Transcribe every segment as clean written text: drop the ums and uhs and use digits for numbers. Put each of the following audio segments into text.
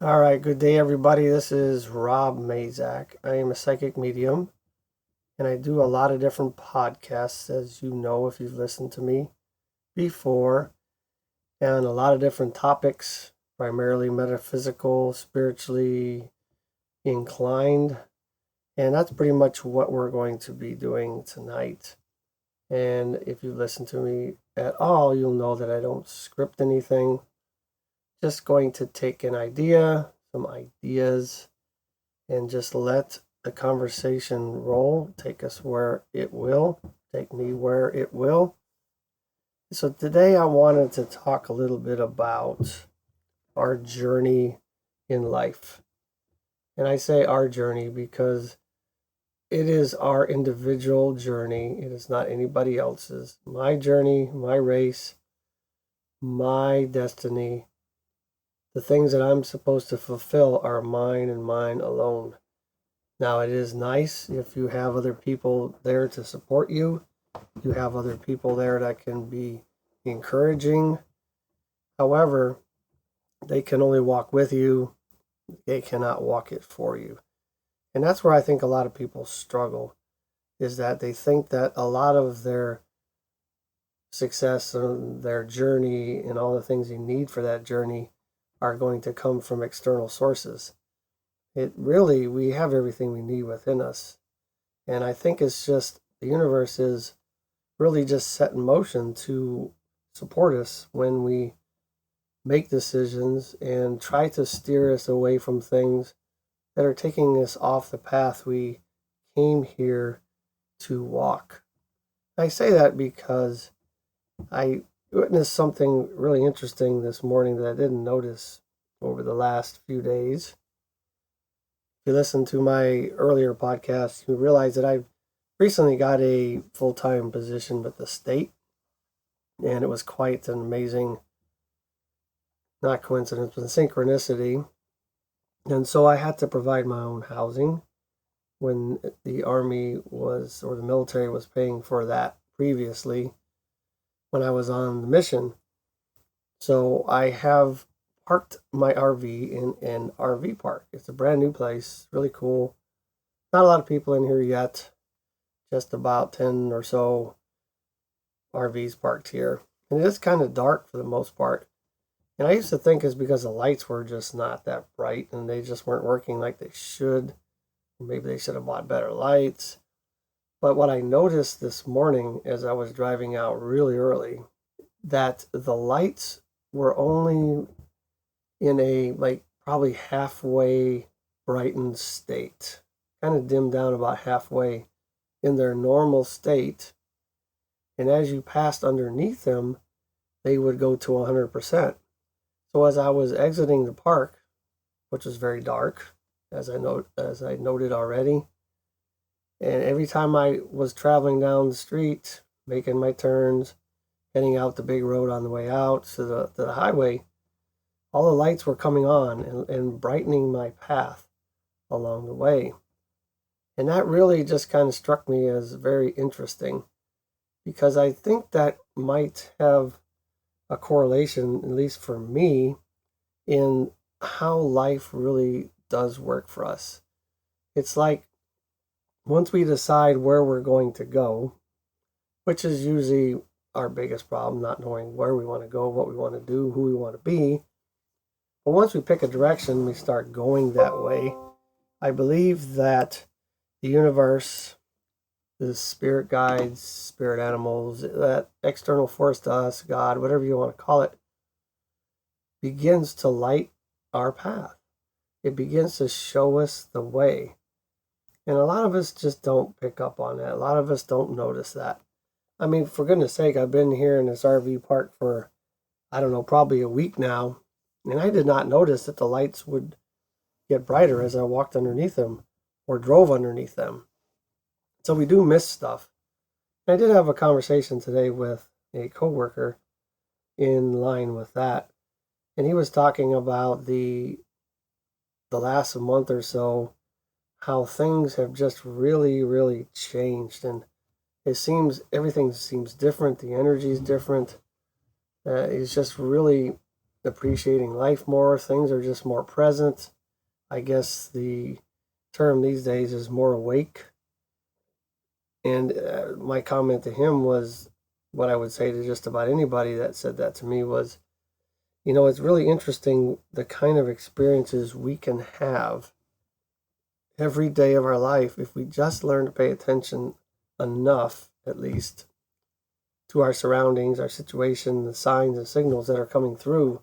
All right, good day, everybody. This is Rob Mazak. I am a psychic medium, and I do a lot of different podcasts, as you know, if you've listened to me before, and a lot of different topics, primarily metaphysical, spiritually inclined. And that's pretty much what we're going to be doing tonight. And if you listen to me at all, you'll know that I don't script anything. Just going to take an idea, some ideas, and just let the conversation roll, take us where it will, take me where it will. So today I wanted to talk a little bit about our journey in life. And I say our journey because it is our individual journey. It is not anybody else's. My journey, my race, my destiny. The things that I'm supposed to fulfill are mine and mine alone. Now, it is nice if you have other people there to support you. You have other people there that can be encouraging. However, they can only walk with you, they cannot walk it for you. And that's where I think a lot of people struggle, is that they think that a lot of their success and their journey and all the things you need for that journey are going to come from external sources. We have everything we need within us. And I think it's just the universe is really just set in motion to support us when we make decisions and try to steer us away from things that are taking us off the path we came here to walk. I say that because I witnessed something really interesting this morning that I didn't notice over the last few days. If you listen to my earlier podcast, you realize that I've recently got a full-time position with the state, and it was quite an amazing, not coincidence, but synchronicity. And so I had to provide my own housing when the Army was, or the military was paying for that previously when I was on the mission. So I have parked my RV in an RV park. It's a brand new place, really cool. Not a lot of people in here yet, just about 10 or so RVs parked here. And it is kind of dark for the most part. And I used to think it's because the lights were just not that bright and they just weren't working like they should. Maybe they should have bought better lights. But what I noticed this morning as I was driving out really early, that the lights were only in a probably halfway brightened state, kind of dimmed down about halfway in their normal state. And as you passed underneath them, they would go to 100%. So as I was exiting the park, which was very dark, as I noted already, and every time I was traveling down the street, making my turns, heading out the big road on the way out to the highway, all the lights were coming on and brightening my path along the way. And that really just kind of struck me as very interesting because I think that might have a correlation, at least for me, in how life really does work for us. It's like once we decide where we're going to go, which is usually our biggest problem, not knowing where we want to go, what we want to do, who we want to be. But once we pick a direction, we start going that way. I believe that the universe, the spirit guides, spirit animals, that external force to us, God, whatever you want to call it, begins to light our path. It begins to show us the way. And a lot of us just don't pick up on that. A lot of us don't notice that. I mean, for goodness sake, I've been here in this RV park for, I don't know, probably a week now. And I did not notice that the lights would get brighter as I walked underneath them or drove underneath them. So we do miss stuff. And I did have a conversation today with a coworker in line with that. And he was talking about the last month or so, how things have just really, really changed. And everything seems different. The energy is different. It's just really appreciating life more. Things are just more present. I guess the term these days is more awake. And my comment to him was what I would say to just about anybody that said that to me was, it's really interesting the kind of experiences we can have every day of our life if we just learn to pay attention enough, at least, to our surroundings, our situation, the signs and signals that are coming through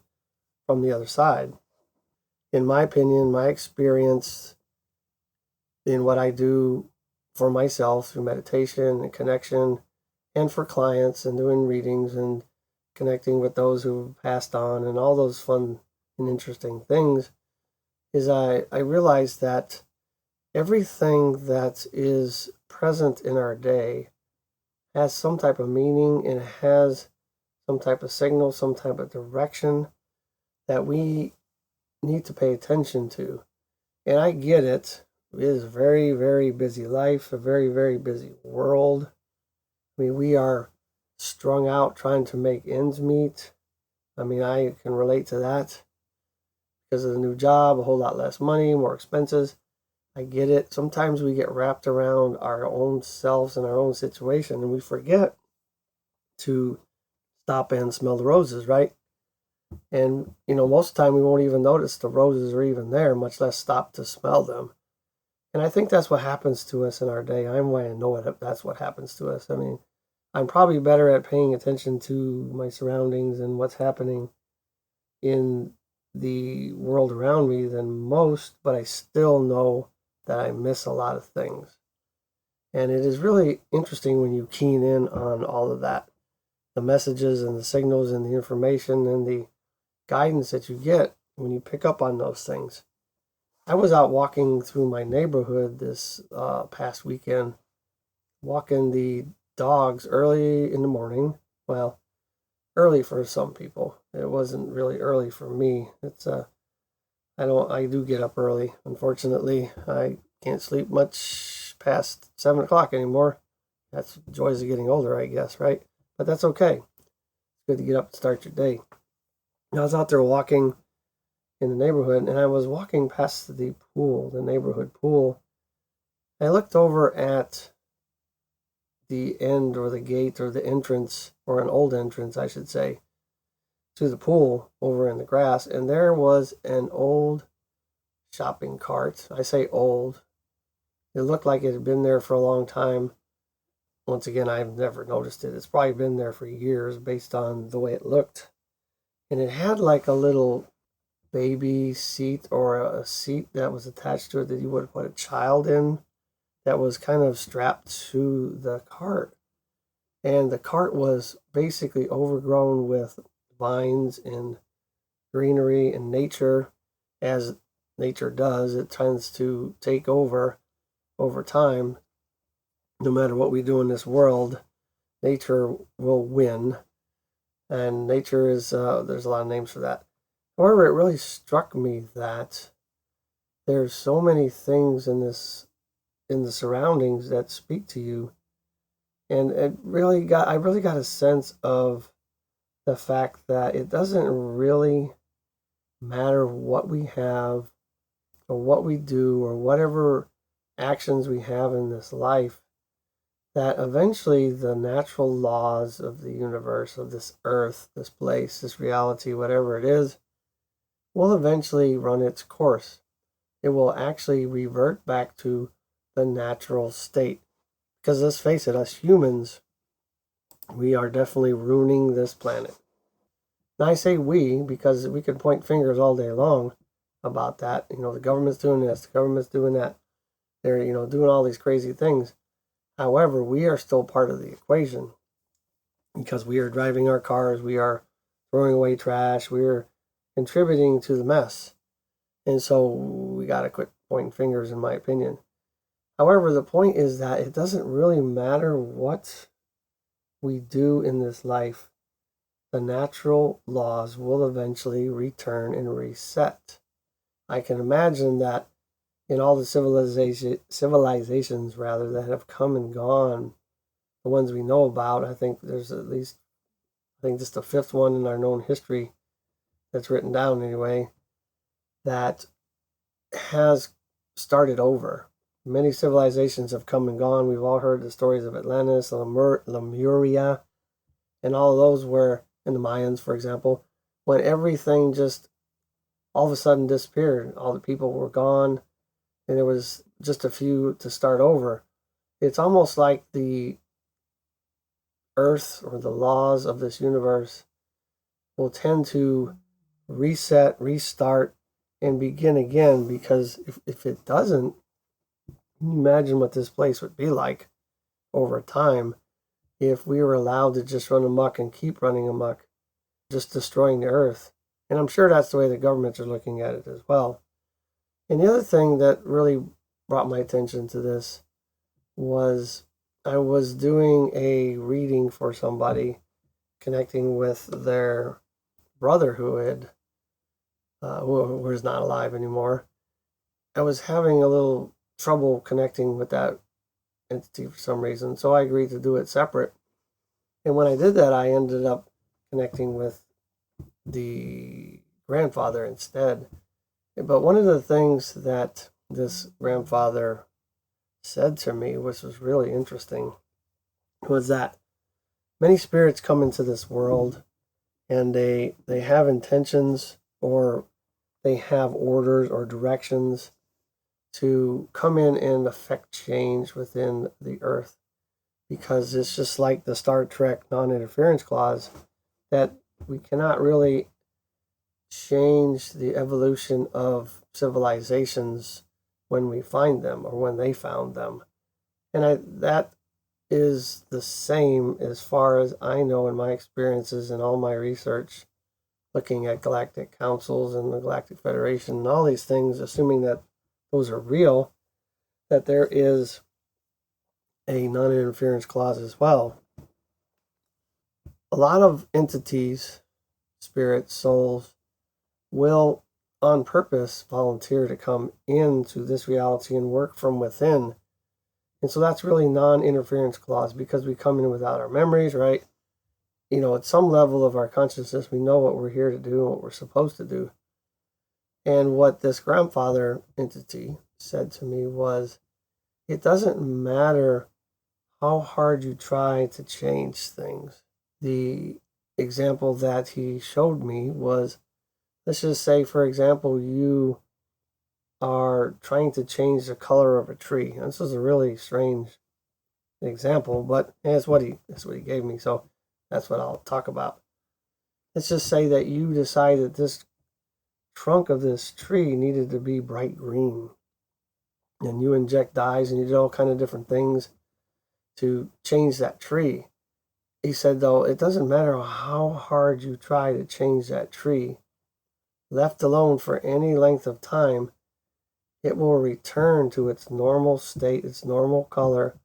from the other side. In my opinion, my experience in what I do for myself through meditation and connection, and for clients and doing readings and connecting with those who passed on and all those fun and interesting things, is I realized that everything that is present in our day has some type of meaning and has some type of signal, some type of direction that we need to pay attention to. And I get it. It is a very, very busy life, a very, very busy world. I mean, we are strung out trying to make ends meet. I mean, I can relate to that because of the new job, a whole lot less money, more expenses. I get it. Sometimes we get wrapped around our own selves and our own situation, and we forget to stop and smell the roses, right? And, most of the time we won't even notice the roses are even there, much less stop to smell them. And I think that's what happens to us in our day. I know that's what happens to us. I mean, I'm probably better at paying attention to my surroundings and what's happening in the world around me than most, but I still know that I miss a lot of things. And it is really interesting when you keen in on all of that, the messages and the signals and the information and the guidance that you get when you pick up on those things. I was out walking through my neighborhood this past weekend, walking the dogs early in the morning. Well, early for some people. It wasn't really early for me. I do get up early. Unfortunately, I can't sleep much past 7 o'clock anymore. That's the joys of getting older, I guess, right? But that's okay. It's good to get up and start your day. I was out there walking in the neighborhood, and I was walking past the pool, the neighborhood pool. I looked over at the end or the gate or the entrance, or an old entrance, I should say, to the pool over in the grass, and there was an old shopping cart. I say old. It looked like it had been there for a long time. Once again, I've never noticed it. It's probably been there for years based on the way it looked. And it had like a little baby seat or a seat that was attached to it that you would put a child in, that was kind of strapped to the cart. And the cart was basically overgrown with vines and greenery and nature. As nature does, it tends to take over time. No matter what we do in this world, nature will win. And nature is, there's a lot of names for that. However, it really struck me that there's so many things in the surroundings that speak to you. And I really got a sense of the fact that it doesn't really matter what we have or what we do or whatever actions we have in this life, that eventually the natural laws of the universe, of this earth, this place, this reality, whatever it is, will eventually run its course. It will actually revert back to the natural state. Because let's face it, us humans, we are definitely ruining this planet. Now I say we because we can point fingers all day long about that. The government's doing this, the government's doing that. They're, doing all these crazy things. However, we are still part of the equation because we are driving our cars, we are throwing away trash, we are contributing to the mess. And so we got to quit pointing fingers, in my opinion. However, the point is that it doesn't really matter what we do in this life. The natural laws will eventually return and reset. I can imagine that in all the civilizations that have come and gone, the ones we know about, I think there's at least, just the fifth one in our known history that's written down anyway, that has started over. Many civilizations have come and gone. We've all heard the stories of Atlantis, Lemuria, and all of those where, in the Mayans, for example, when everything just all of a sudden disappeared. All the people were gone, and there was just a few to start over. It's almost like the earth or the laws of this universe will tend to reset, restart, and begin again, because if it doesn't, can you imagine what this place would be like over time if we were allowed to just run amok and keep running amok, just destroying the earth? And I'm sure that's the way the governments are looking at it as well. And the other thing that really brought my attention to this was I was doing a reading for somebody, connecting with their brother who was not alive anymore. I was having a little trouble connecting with that entity for some reason, so I agreed to do it separate. And when I did that, I ended up connecting with the grandfather instead. But one of the things that this grandfather said to me, which was really interesting, was that many spirits come into this world and they have intentions, or they have orders or directions to come in and affect change within the earth, because it's just like the Star Trek non-interference clause, that we cannot really change the evolution of civilizations when we find them or when they found them. And that is the same as far as I know in my experiences and all my research, looking at galactic councils and the Galactic Federation and all these things, assuming that those are real, that there is a non-interference clause as well. A lot of entities, spirits, souls, will on purpose volunteer to come into this reality and work from within. And so that's really non-interference clause, because we come in without our memories, right? At some level of our consciousness, we know what we're here to do and what we're supposed to do. And what this grandfather entity said to me was, it doesn't matter how hard you try to change things. The example that he showed me was, let's just say, for example, you are trying to change the color of a tree. And this is a really strange example, but that's what he gave me, so that's what I'll talk about. Let's just say that you decide that this trunk of this tree needed to be bright green, and you inject dyes and you did all kind of different things to change that tree. He said, though, it doesn't matter how hard you try to change that tree, left alone for any length of time, it will return to its normal state, its normal color,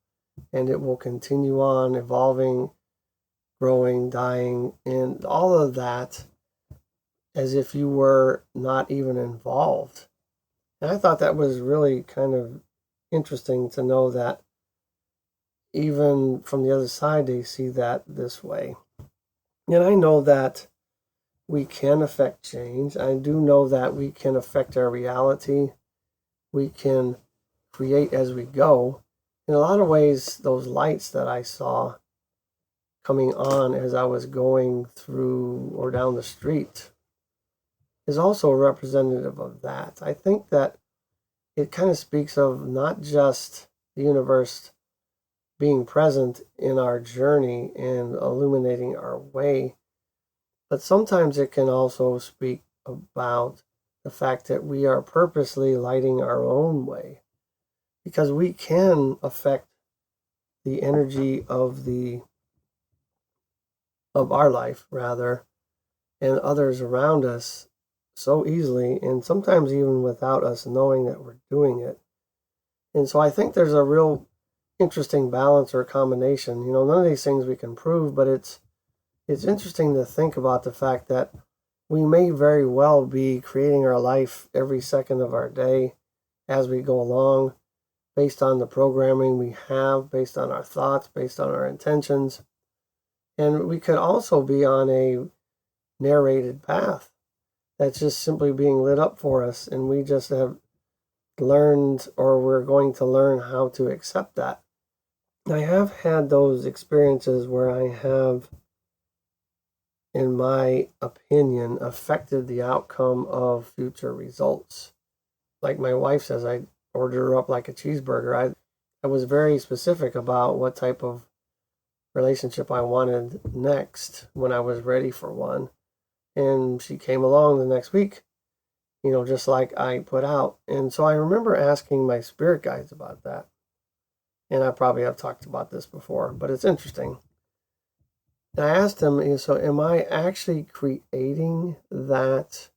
and it will continue on evolving, growing, dying, and all of that as if you were not even involved. And I thought that was really kind of interesting to know that even from the other side, they see that this way. And I know that we can affect change. I do know that we can affect our reality. We can create as we go. In a lot of ways, those lights that I saw coming on as I was going through or down the street is also representative of that. I think that it kind of speaks of not just the universe being present in our journey and illuminating our way, but sometimes it can also speak about the fact that we are purposely lighting our own way, because we can affect the energy of our life, rather, and others around us so easily, and sometimes even without us knowing that we're doing it. And so I think there's a real interesting balance or combination. None of these things we can prove, but it's interesting to think about the fact that we may very well be creating our life every second of our day as we go along, based on the programming we have, based on our thoughts, based on our intentions. And we could also be on a narrated path. that's just simply being lit up for us, and we just have learned, or we're going to learn how to accept that. I have had those experiences where I have, in my opinion, affected the outcome of future results. Like my wife says, I ordered her up like a cheeseburger. I was very specific about what type of relationship I wanted next when I was ready for one. And she came along the next week, just like I put out. And so I remember asking my spirit guides about that. And I probably have talked about this before, but it's interesting. And I asked them, so am I actually creating that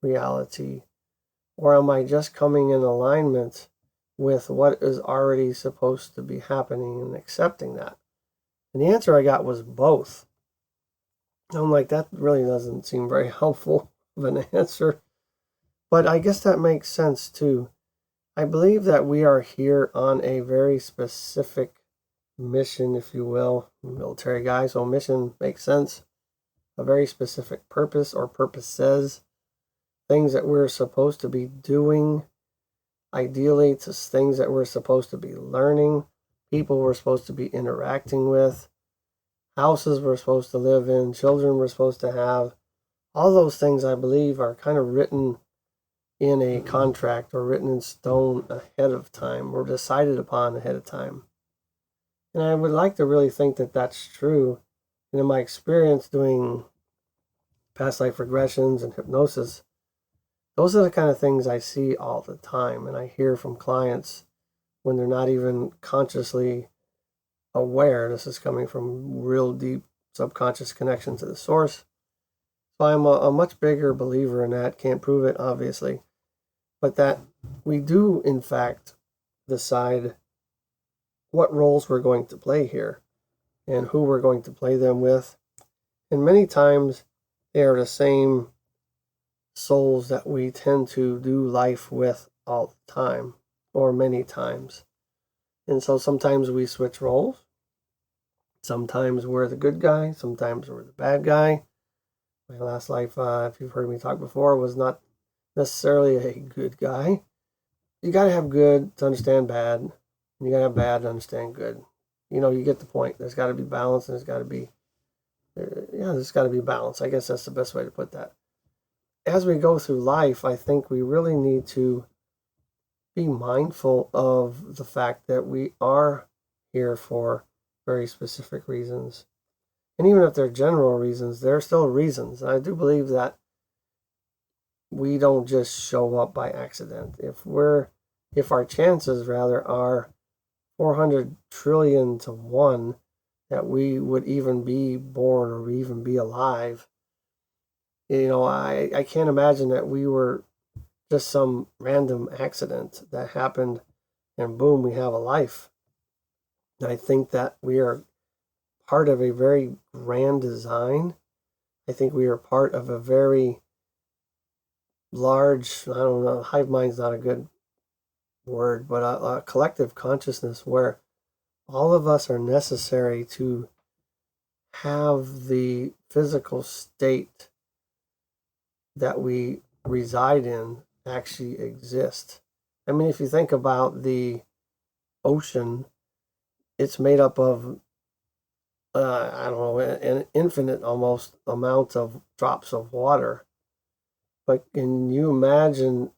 reality? Or am I just coming in alignment with what is already supposed to be happening and accepting that? And the answer I got was both. I'm like, that really doesn't seem very helpful of an answer. But I guess that makes sense too. I believe that we are here on a very specific mission, if you will. Military guy, so mission makes sense. A very specific purpose or purposes. Things that we're supposed to be doing. Ideally, it's things that we're supposed to be learning. People we're supposed to be interacting with. Houses we're supposed to live in. Children we're supposed to have. All those things, I believe, are kind of written in a contract or written in stone ahead of time or decided upon ahead of time. And I would like to really think that that's true. And in my experience doing past life regressions and hypnosis, those are the kind of things I see all the time. And I hear from clients when they're not even consciously aware. This is coming from real deep subconscious connection to the source. So I'm a much bigger believer in that. Can't prove it, obviously. But that we do, in fact, decide what roles we're going to play here and who we're going to play them with. And many times they are the same souls that we tend to do life with all the time, or many times. And so sometimes we switch roles. Sometimes we're the good guy. Sometimes we're the bad guy. My last life, if you've heard me talk before, was not necessarily a good guy. You got to have good to understand bad. And you got to have bad to understand good. You get the point. There's got to be balance, and there's got to be balance. I guess that's the best way to put that. As we go through life, I think we really need to be mindful of the fact that we are here for very specific reasons. And even if they're general reasons, there are still reasons. And I do believe that we don't just show up by accident. If our chances rather are 400 trillion to 1 that we would even be born or even be alive, I can't imagine that we were just some random accident that happened and boom, we have a life. I think that we are part of a very grand design. I think we are part of a very large, I don't know, hive mind's not a good word, but a collective consciousness where all of us are necessary to have the physical state that we reside in actually exist. I mean, if you think about the ocean, it's made up of, I don't know, an infinite almost amount of drops of water. But can you imagine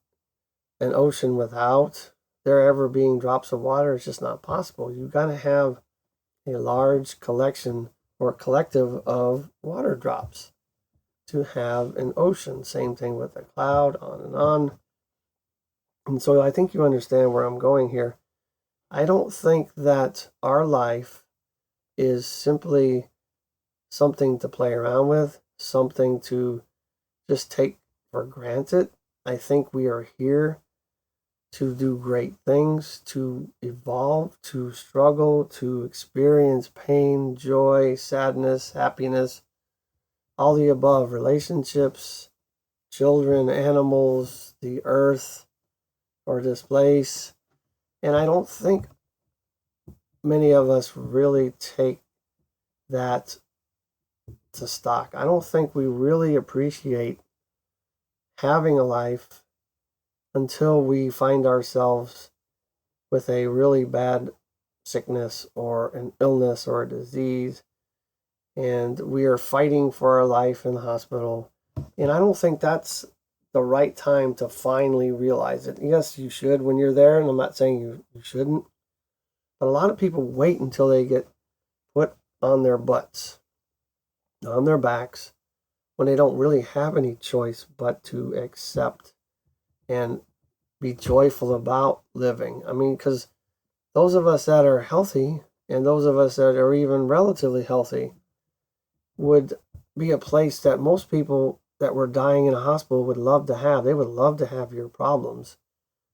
an ocean without there ever being drops of water? It's just not possible. You've got to have a large collection or collective of water drops to have an ocean. Same thing with a cloud, on and on. And so I think you understand where I'm going here. I don't think that our life is simply something to play around with, something to just take for granted. I think we are here to do great things, to evolve, to struggle, to experience pain, joy, sadness, happiness, all the above, relationships, children, animals, the earth, or this place. And I don't think many of us really take that to stock. I don't think we really appreciate having a life until we find ourselves with a really bad sickness or an illness or a disease, and we are fighting for our life in the hospital. And I don't think that's the right time to finally realize it. Yes, you should when you're there, and I'm not saying you shouldn't, but a lot of people wait until they get put on their butts, on their backs, when they don't really have any choice but to accept and be joyful about living. I mean, because those of us that are healthy and those of us that are even relatively healthy would be a place that most people that were dying in a hospital would love to have. They would love to have your problems.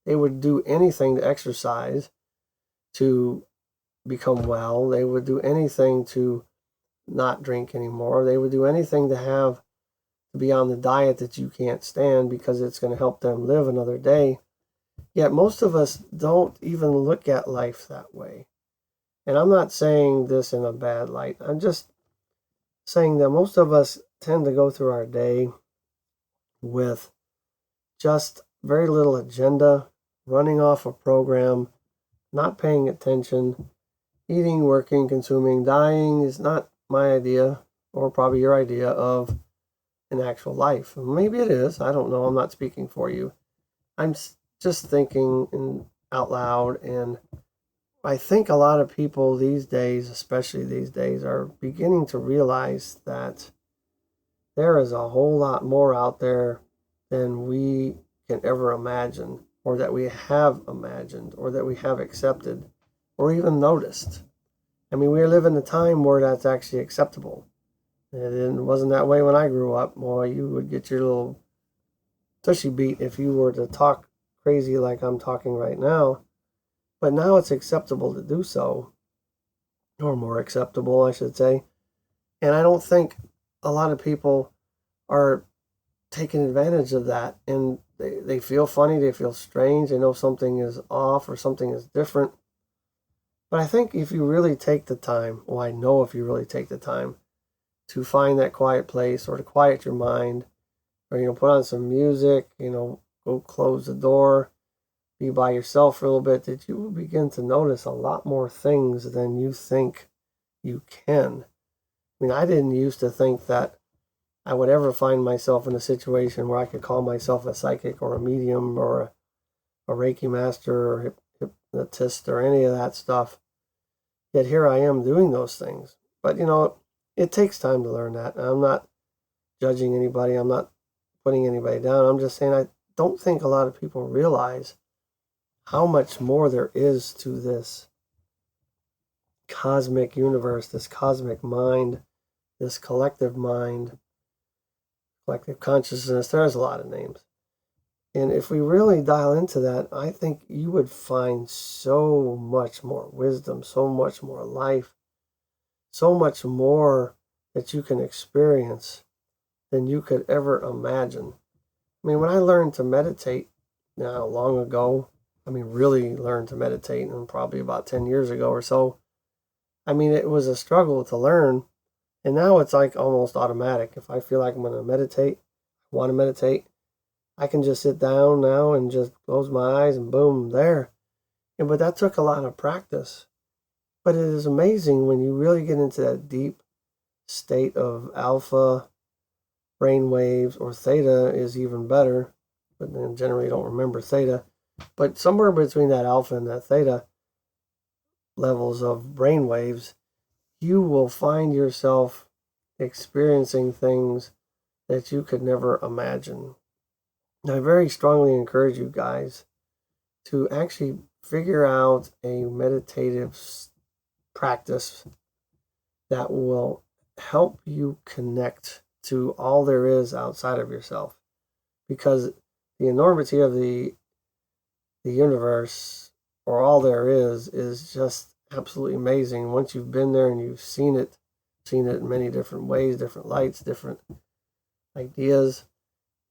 They would do anything to exercise, to become well. They would do anything to not drink anymore. They would do anything to be on the diet that you can't stand because it's going to help them live another day. Yet most of us don't even look at life that way. And I'm not saying this in a bad light. I'm just saying that most of us tend to go through our day with just very little agenda, running off a program, not paying attention, eating, working, consuming. Dying is not my idea, or probably your idea, of an actual life. Maybe it is. I don't know. I'm not speaking for you. I'm just thinking out loud, and I think a lot of people these days, especially these days, are beginning to realize that there is a whole lot more out there than we can ever imagine, or that we have imagined, or that we have accepted, or even noticed. I mean, we live in a time where that's actually acceptable. It wasn't that way when I grew up. Well, you would get your little tushy beat if you were to talk crazy like I'm talking right now. But now it's acceptable to do so, or more acceptable, I should say. And I don't think a lot of people are taking advantage of that. And they feel funny, they feel strange, they know something is off or something is different. But I think if you really take the time, well, I know if you really take the time to find that quiet place or to quiet your mind, or, put on some music, go close the door, be by yourself for a little bit, that you will begin to notice a lot more things than you think you can. I mean, I didn't used to think that I would ever find myself in a situation where I could call myself a psychic or a medium or a Reiki master or hypnotist or any of that stuff. Yet here I am doing those things. But, it takes time to learn that. I'm not judging anybody. I'm not putting anybody down. I'm just saying I don't think a lot of people realize how much more there is to this cosmic universe, this cosmic mind, this collective mind, collective consciousness. There's a lot of names. And if we really dial into that, I think you would find so much more wisdom, so much more life, so much more that you can experience than you could ever imagine. I mean, when I learned to meditate now long ago, really learned to meditate, and probably about 10 years ago or so, it was a struggle to learn. And now it's like almost automatic. If I feel like I'm going to meditate, want to meditate, I can just sit down now and just close my eyes and boom, there. But that took a lot of practice. But it is amazing when you really get into that deep state of alpha brain waves, or theta is even better, but then generally don't remember theta. But somewhere between that alpha and that theta levels of brain waves, you will find yourself experiencing things that you could never imagine. And I very strongly encourage you guys to actually figure out a meditative practice that will help you connect to all there is outside of yourself. Because the enormity of the universe, or all there is just absolutely amazing. Once you've been there and you've seen it in many different ways, different lights, different ideas.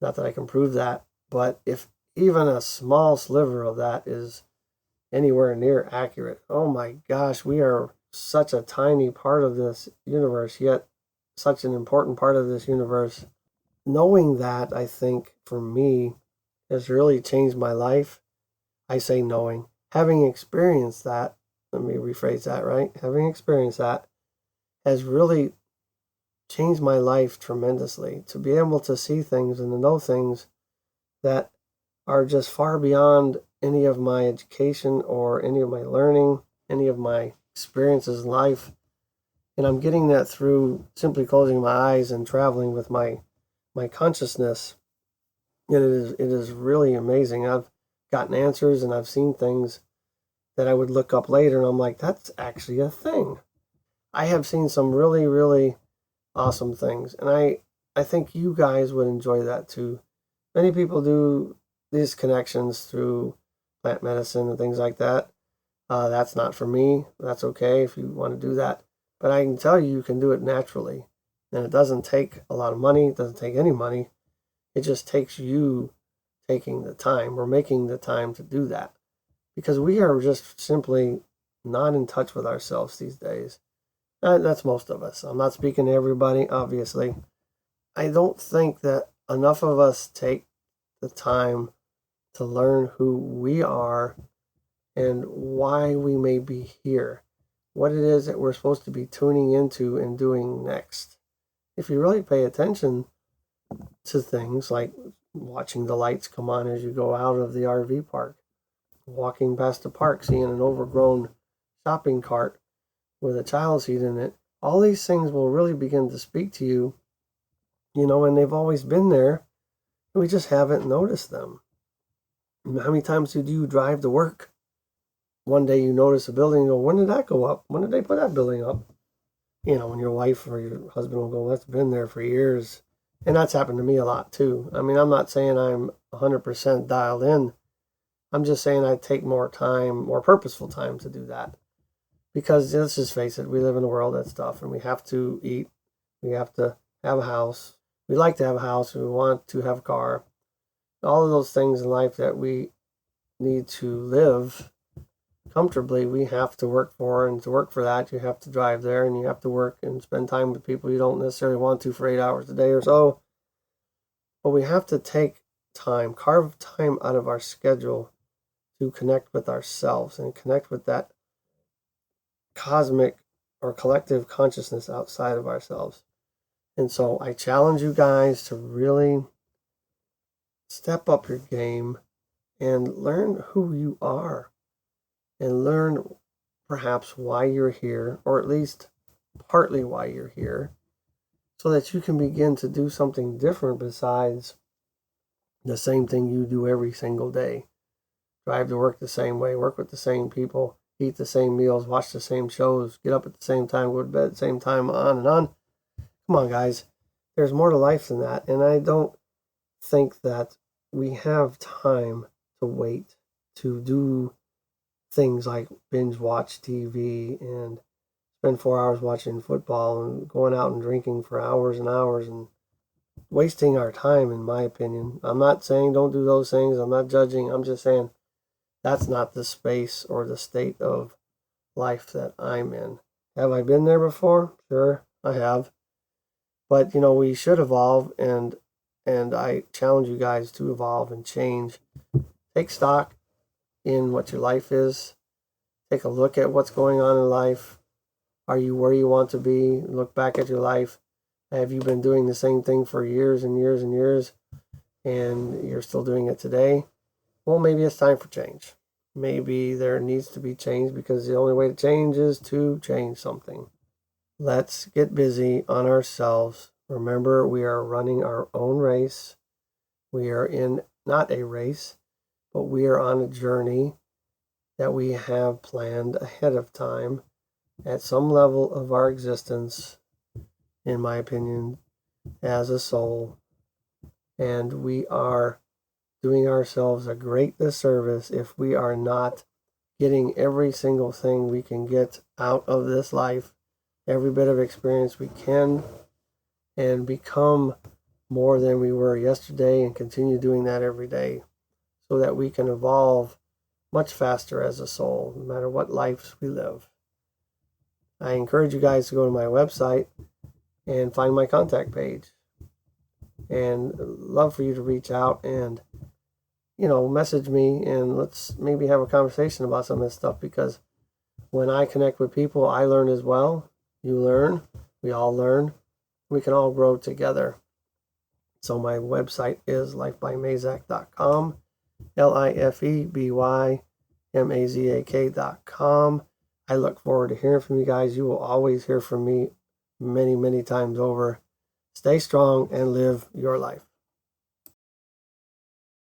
Not that I can prove that, but if even a small sliver of that is anywhere near accurate, oh my gosh, we are such a tiny part of this universe, yet such an important part of this universe knowing that, I think, for me, has really changed my life. I say knowing. Having experienced that, let me rephrase that, right? Having experienced that has really changed my life tremendously. To be able to see things and to know things that are just far beyond any of my education or any of my learning, any of my experiences in life. And I'm getting that through simply closing my eyes and traveling with my consciousness. It is really amazing. I've gotten answers and I've seen things that I would look up later and I'm like, that's actually a thing. I have seen some really, really awesome things. And I think you guys would enjoy that too. Many people do these connections through plant medicine and things like that. That's not for me. That's okay if you want to do that. But I can tell you, you can do it naturally. And it doesn't take a lot of money. It doesn't take any money. It just takes you taking the time or making the time to do that. Because we are just simply not in touch with ourselves these days. That's most of us. I'm not speaking to everybody, obviously. I don't think that enough of us take the time to learn who we are and why we may be here, what it is that we're supposed to be tuning into and doing next. If you really pay attention to things like watching the lights come on as you go out of the RV park, walking past the park, seeing an overgrown shopping cart with a child seat in it, all these things will really begin to speak to you, and they've always been there. We just haven't noticed them. How many times did you drive to work? One day you notice a building and go, when did that go up? When did they put that building up? When your wife or your husband will go, that's been there for years. And that's happened to me a lot too. I mean, I'm not saying I'm 100% dialed in. I'm just saying I take more time, more purposeful time to do that. Because let's just face it, we live in a world that's tough and we have to eat. We have to have a house. We like to have a house. We want to have a car. All of those things in life that we need to live comfortably, we have to work for. And to work for that, you have to drive there and you have to work and spend time with people you don't necessarily want to for 8 hours a day or so. But we have to take time, carve time out of our schedule to connect with ourselves and connect with that cosmic or collective consciousness outside of ourselves. And so I challenge you guys to really step up your game and learn who you are and learn perhaps why you're here, or at least partly why you're here, so that you can begin to do something different besides the same thing you do every single day. Drive to work the same way, work with the same people, eat the same meals, watch the same shows, get up at the same time, go to bed at the same time, on and on. Come on, guys. There's more to life than that. And I don't think that we have time to wait to do things like binge watch TV and spend 4 hours watching football and going out and drinking for hours and hours and wasting our time, in my opinion. I'm not saying don't do those things. I'm not judging. I'm just saying that's not the space or the state of life that I'm in. Have I been there before? Sure, I have. But, we should evolve, and I challenge you guys to evolve and change. Take stock in what your life is. Take a look at what's going on in life. Are you where you want to be? Look back at your life. Have you been doing the same thing for years and years and years, and you're still doing it today? Well, maybe it's time for change. Maybe there needs to be change because the only way to change is to change something. Let's get busy on ourselves. Remember, we are running our own race. We are in not a race, but we are on a journey that we have planned ahead of time at some level of our existence, in my opinion, as a soul. And we are doing ourselves a great disservice if we are not getting every single thing we can get out of this life, every bit of experience we can, and become more than we were yesterday and continue doing that every day so that we can evolve much faster as a soul, no matter what lives we live. I encourage you guys to go to my website and find my contact page. and love for you to reach out and, message me, and let's maybe have a conversation about some of this stuff, because when I connect with people, I learn as well. You learn. We all learn. We can all grow together. So my website is lifebymazak.com, lifebymazak.com. I look forward to hearing from you guys. You will always hear from me many, many times over. Stay strong and live your life.